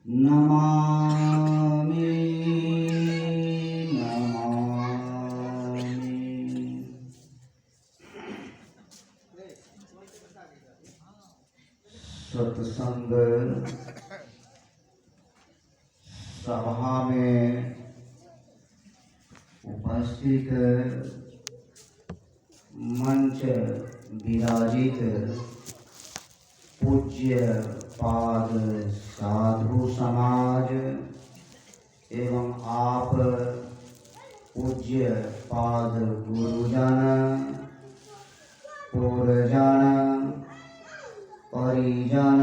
नमामि नमामि। सत्संग सभा में उपस्थित मंच विराजित पूज्य पाद साधु समाज एवं आप पूज्य पाद गुरुजन पूर्वजन परिजन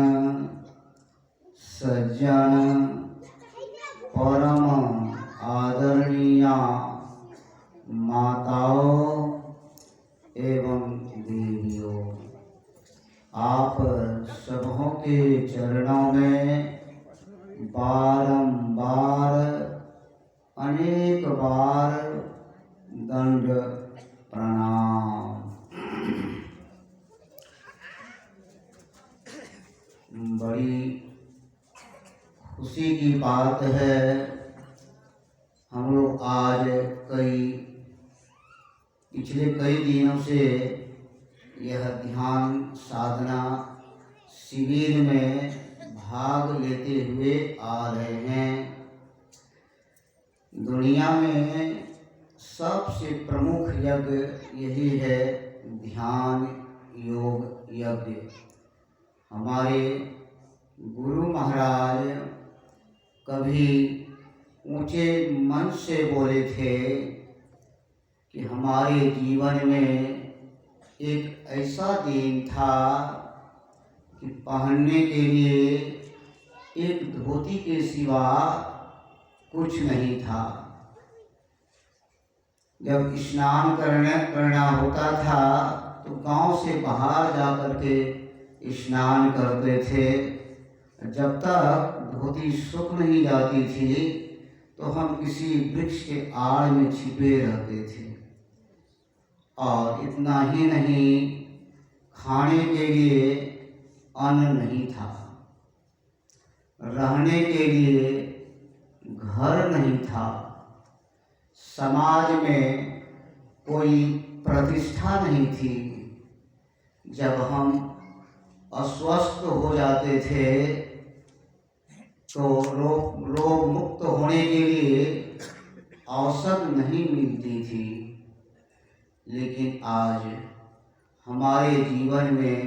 सज्जन परम आदरणीय माताओं एवं देवियों, आप सबों के चरणों में बारंबार अनेक बार दंड प्रणाम। बड़ी खुशी की बात है, हम लोग आज पिछले कई दिनों से यह ध्यान साधना शिविर में भाग लेते हुए आ रहे हैं। दुनिया में सबसे प्रमुख यज्ञ यही है, ध्यान योग यज्ञ। हमारे गुरु महाराज कभी ऊंचे मंच से बोले थे कि हमारे जीवन में एक ऐसा दिन था कि पहनने के लिए एक धोती के सिवा कुछ नहीं था। जब स्नान करना होता था तो गांव से बाहर जाकर के स्नान करते थे। जब तक धोती सूख नहीं जाती थी तो हम किसी वृक्ष के आड़ में छिपे रहते थे। और इतना ही नहीं, खाने के लिए अन्न नहीं था, रहने के लिए घर नहीं था, समाज में कोई प्रतिष्ठा नहीं थी। जब हम अस्वस्थ हो जाते थे तो रोग मुक्त होने के लिए औषध नहीं मिलती थी। लेकिन आज हमारे जीवन में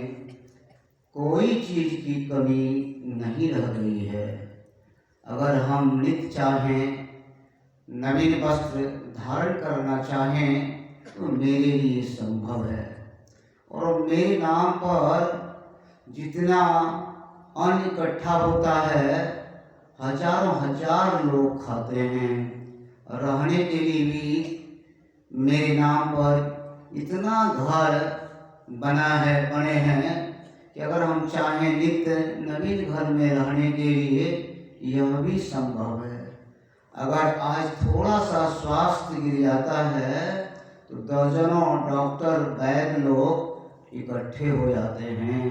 कोई चीज़ की कमी नहीं रह गई है। अगर हम नित्य चाहें, नवीन वस्त्र धारण करना चाहें तो मेरे लिए संभव है। और मेरे नाम पर जितना अन्न इकट्ठा होता है, हजारों हजार लोग खाते हैं। रहने के लिए भी मेरे नाम पर इतना घर बने हैं कि अगर हम चाहें नित्य नवीन घर में रहने के लिए यह भी संभव है। अगर आज थोड़ा सा स्वास्थ्य गिर जाता है तो दर्जनों डॉक्टर वैद्य लोग इकट्ठे हो जाते हैं।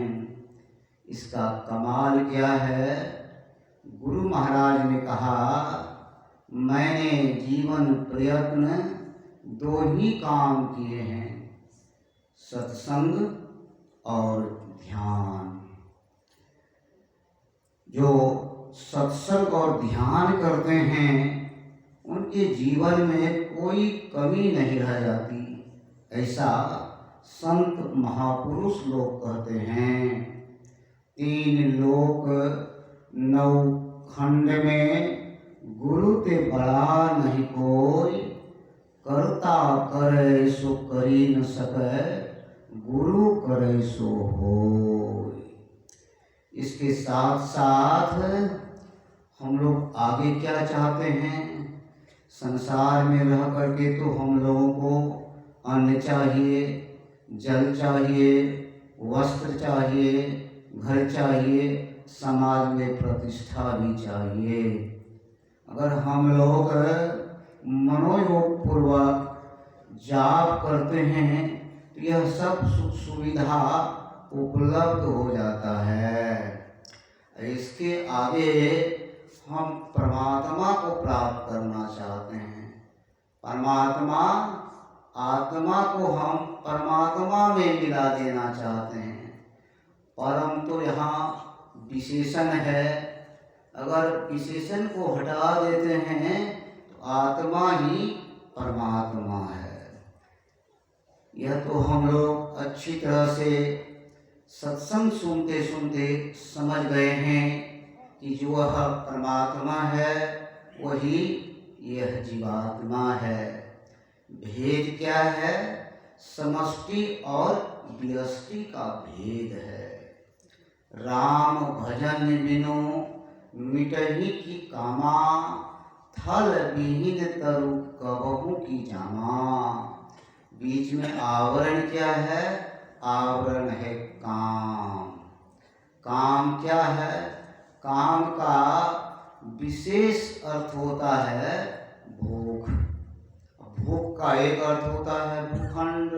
इसका कमाल क्या है? गुरु महाराज ने कहा, मैंने जीवन प्रयत्न दो ही काम किए हैं, सत्संग और ध्यान। जो सत्संग और ध्यान करते हैं उनके जीवन में कोई कमी नहीं रह जाती, ऐसा संत महापुरुष लोग कहते हैं। 3 लोक 9 खंड में गुरु ते बड़ा नहीं कोई, करता करे सो करी न सके, गुरु करे सो होय। इसके साथ साथ हम लोग आगे क्या चाहते हैं? संसार में रह करके तो हम लोगों को अन्न चाहिए, जल चाहिए, वस्त्र चाहिए, घर चाहिए, समाज में प्रतिष्ठा भी चाहिए। अगर हम लोग मनोयोग पूर्वक जाप करते हैं तो यह सब सुख सुविधा उपलब्ध हो जाता है। इसके आगे हम परमात्मा को प्राप्त करना चाहते हैं। परमात्मा आत्मा को हम परमात्मा में मिला देना चाहते हैं, परंतु यहाँ विशेषण है। अगर विशेषण को हटा देते हैं तो आत्मा ही परमात्मा है। यह तो हम लोग अच्छी तरह से सत्संग सुनते सुनते समझ गए हैं कि जो वह परमात्मा है वही यह जीवात्मा है। भेद क्या है? समष्टि और व्यष्टि का भेद है। राम भजन बिनु मिटही की कामा, थल विहीन तरु कबहू की जामा। बीच में आवरण क्या है? आवरण है काम। काम क्या है? काम का विशेष अर्थ होता है भूख। भूख का एक अर्थ होता है भूखंड।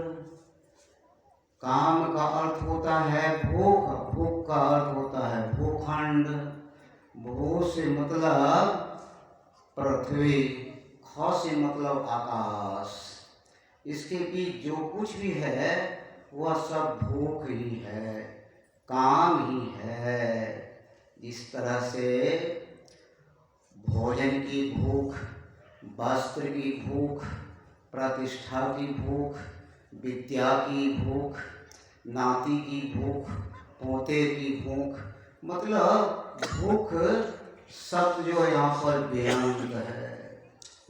काम का अर्थ होता है भूख, भूख का अर्थ होता है भूखंड। भू से मतलब पृथ्वी, ख से मतलब आकाश। इसके बीच जो कुछ भी है वह सब भूख ही है, काम ही है। इस तरह से भोजन की भूख, वस्त्र की भूख, प्रतिष्ठा की भूख, विद्या की भूख, नाती की भूख, पोते की भूख, मतलब भूख शब्द जो यहाँ पर व्यंग है।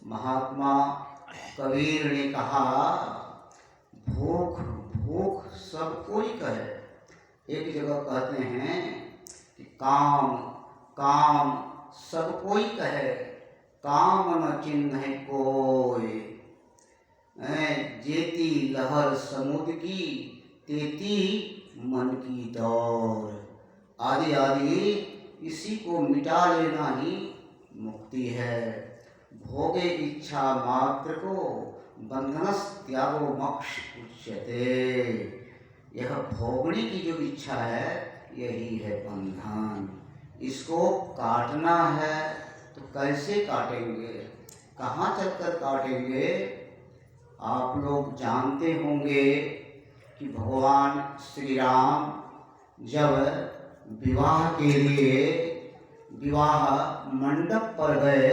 महात्मा कबीर ने कहा भूख भूख सब कोई कहे। एक जगह कहते हैं कि काम काम सब कोई कहे, काम न चिन्ह कोई। जेती लहर समुद्र की, तेती मन की दौड़। आदि आदि इसी को मिटा लेना ही मुक्ति है। भोगे इच्छा मात्र को, बंधनस त्यागो मोक्ष उच्यते। यह भोगने की जो इच्छा है यही है बंधन। इसको काटना है तो कैसे काटेंगे, कहाँ चलकर काटेंगे? आप लोग जानते होंगे कि भगवान श्री राम जब विवाह के लिए विवाह मंडप पर गए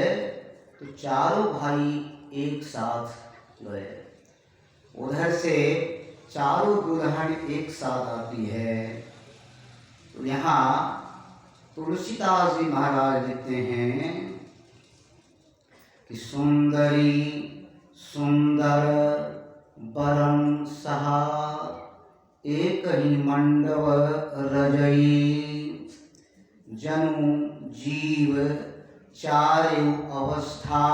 तो चारों भाई एक साथ गए। उधर से चारों दुल्हन एक साथ आती है। तो यहाँ तुलसीदास जी महाराज लिखते हैं कि सुंदरी सुंदर बरन सहा, एक ही मंडप रजई। जनु जीव चारु अवस्था,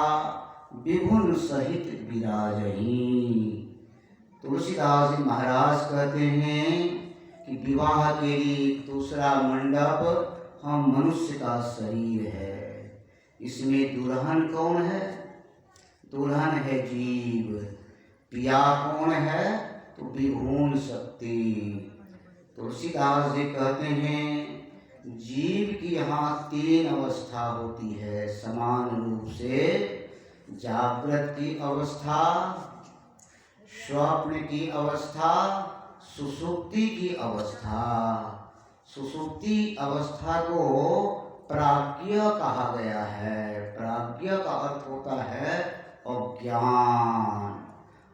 विभुन सहित विराजही। तुलसीदास जी महाराज कहते हैं कि विवाह के लिए दूसरा मंडप हम मनुष्य का शरीर है। इसमें दुल्हन कौन है? दुल्हन है जीव। पिया कौन है? तो विभुन शक्ति। तुलसीदास जी कहते हैं जीव की यहाँ तीन अवस्था होती है समान रूप से। जागृत की अवस्था, स्वप्न की अवस्था, सुषुप्ति की अवस्था। सुषुप्ति अवस्था को प्राज्ञ कहा गया है। प्राज्ञ का अर्थ होता है अज्ञान।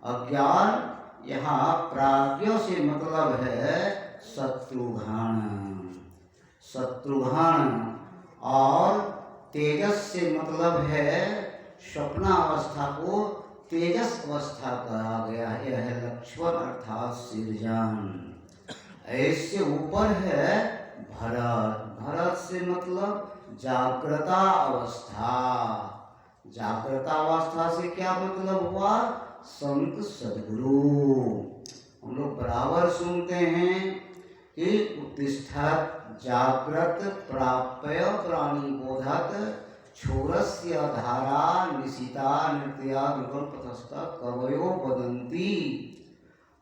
अज्ञान यहाँ प्राज्ञ से मतलब है शत्रुघ्न। शत्रुघ्न और तेजस से मतलब है स्वप्नावस्था को तेजस अवस्था कहा गया है। यह है लक्ष्मण अर्थात सृजन। ऐसे ऊपर है भरत। भरत से मतलब जागृता अवस्था। जागृता अवस्था से क्या मतलब हुआ? संत सद्गुरु। हम लोग बराबर सुनते हैं कि उत्तिष्ठत् जागृत प्राप्य प्राणी बोधत, क्षोरस्य धारा निशिता नृत्या नृगल्पतस्ता कवयो वदन्ति।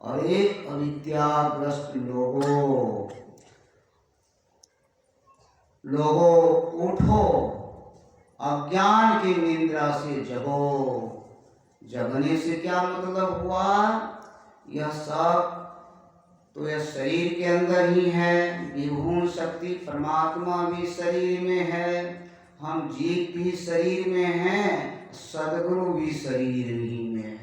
और एक अविद्याग्रस्त लोगों उठो, अज्ञान की निद्रा से जगो। जगने से क्या मतलब हुआ? यह सब तो यह शरीर के अंदर ही है। विभुन शक्ति परमात्मा भी शरीर में है, हम जीव भी शरीर में हैं, सदगुरु भी शरीर ही में है।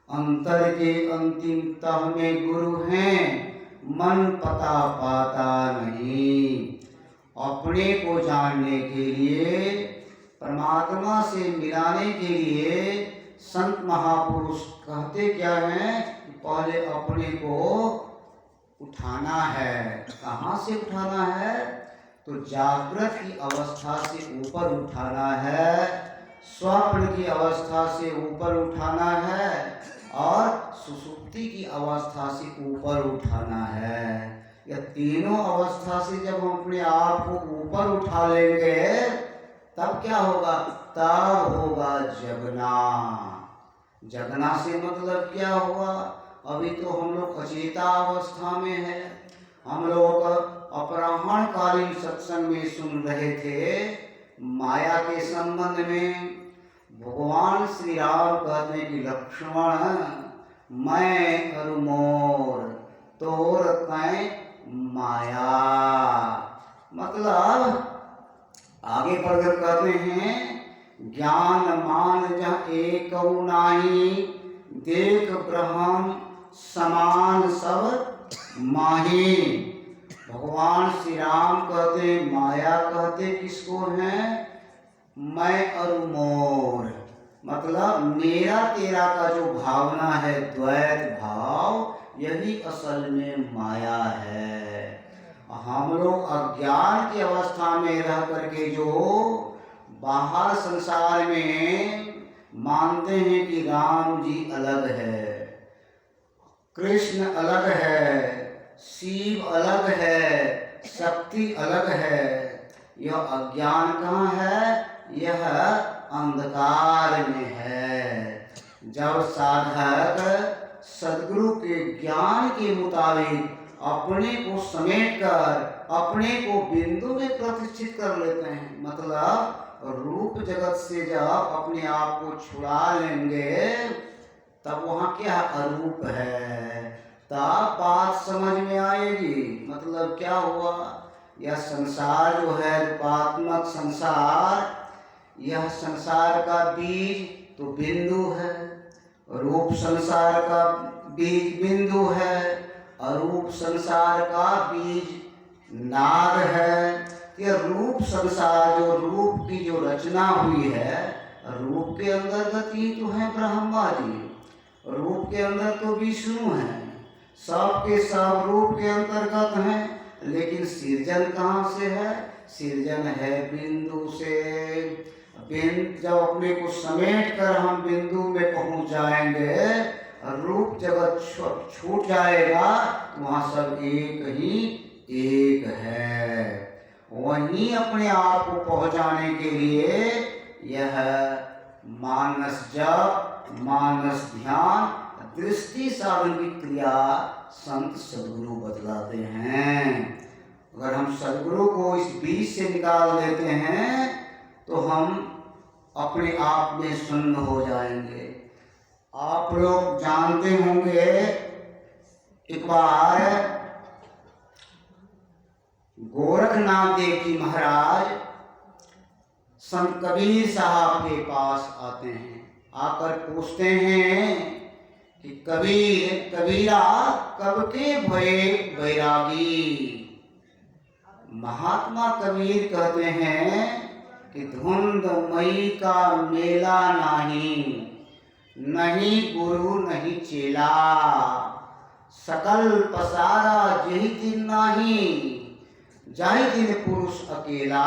अंतर के अंतिम तह में गुरु हैं, मन पता पाता नहीं। अपने को जानने के लिए, परमात्मा से मिलाने के लिए संत महापुरुष कहते क्या हैं? पहले अपने को उठाना है। कहाँ से उठाना है? तो जागृत की अवस्था से ऊपर उठाना है, स्वप्न की अवस्था से ऊपर उठाना है और सुषुप्ति की अवस्था से ऊपर उठाना है। यह तीनों अवस्था से जब हम अपने आप को ऊपर उठा लेंगे तब क्या होगा? तब होगा जगना। जगना से मतलब क्या हुआ? अभी तो हम लोग अचेता अवस्था में है। हम लोग अपराह्न कालीन सत्संग में सुन रहे थे माया के संबंध में। भगवान श्री राम कहते कि लक्ष्मण मैं और मोर तोर तै माया। मतलब आगे बढ़कर कहते हैं ज्ञान मान जह एक नाही, देख ब्रह्म समान सब माही। भगवान श्री राम कहते माया कहते किसको है? मैं और मोर, मतलब मेरा तेरा का जो भावना है, द्वैत भाव, यही असल में माया है। हम लोग अज्ञान की अवस्था में रह करके जो बाहर संसार में मानते हैं कि राम जी अलग है, कृष्ण अलग है, शिव अलग है, शक्ति अलग है। यह अज्ञान कहाँ है? यह अंधकार में है। जब साधक सद्गुरु के ज्ञान के मुताबिक अपने को समेटकर अपने को बिंदु में प्रतिष्ठित कर लेते हैं, मतलब रूप जगत से जब अपने आप को छुड़ा लेंगे तब वहाँ क्या अरूप है, तब बात समझ में आएगी। मतलब क्या हुआ? यह संसार जो है रूपात्मक संसार, यह संसार का बीज तो बिंदु है, रूप संसार का बीज बिंदु है, अरूप संसार का बीज नाद है। यह रूप संसार, जो रूप की जो रचना हुई है, रूप के अंतर्गत ही तो है ब्रह्मा जी, रूप के अंदर तो विष्णु है, सब के सब रूप के अंतर्गत हैं। लेकिन सृजन कहाँ से है? सृजन है बिंदु से। बिंदु जब अपने को समेट कर हम बिंदु में पहुंच जाएंगे, रूप जगत छूट जाएगा, वहाँ सब एक ही एक है। वहीं अपने आप को पहुंचाने के लिए यह मानस जप, मानस ध्यान, दृष्टि साधन की क्रिया संत सद्गुरु बतलाते हैं। अगर हम सद्गुरु को इस बीज से निकाल देते हैं तो हम अपने आप में शून्य हो जाएंगे। आप लोग जानते होंगे, एक बार गोरखनाथ देव जी महाराज संत कबीर साहब के पास आते हैं। आकर पूछते हैं कि कबीरा कब के भये बैरागी। महात्मा कबीर कहते हैं कि धुंध मई का मेला नहीं गुरु नहीं चेला, सकल पसारा यही दिन नहीं, जाहि दिन पुरुष अकेला।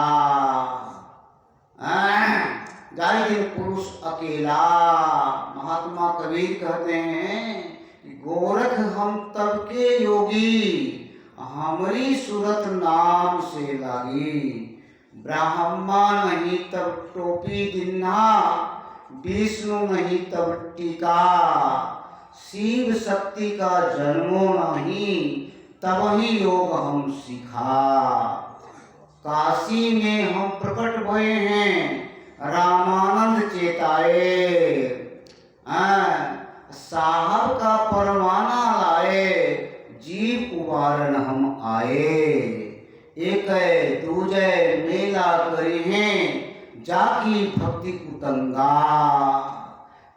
जाहि दिन पुरुष अकेला। महात्मा कबीर कहते हैं कि गोरख हम तब के योगी, हमारी सूरत नाम से लागी। ब्रह्मा नहीं तब टोपी दिन्ना, विष्णु नहीं तब टीका, शिव शक्ति का जन्मो नहीं, तब ही योग हम सीखा। काशी में हम प्रकट भये हैं, करी हैं जाकी भक्ति कुतंगा।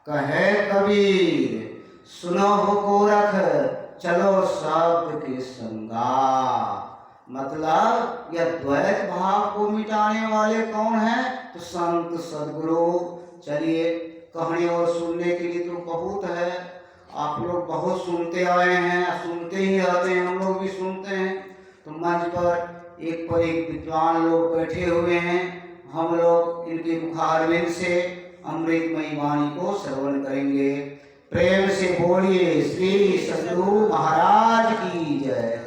कहे कबीर सुनो हो गोरख चलो सब के संगा। मतलब यह द्वैत भाव को मिटाने वाले कौन हैं? तो संत सदगुरु। चलिए कहने और सुनने के लिए तो बहुत है, आप लोग बहुत सुनते आए हैं, सुनते ही रहते हैं, हम लोग भी सुनते हैं। तो मंच पर एक विद्वान लोग बैठे हुए हैं, हम लोग इनके मुखारविंद से अमृतमयी वाणी को श्रवण करेंगे। प्रेम से बोलिए श्री सद्गुरु महाराज की जय।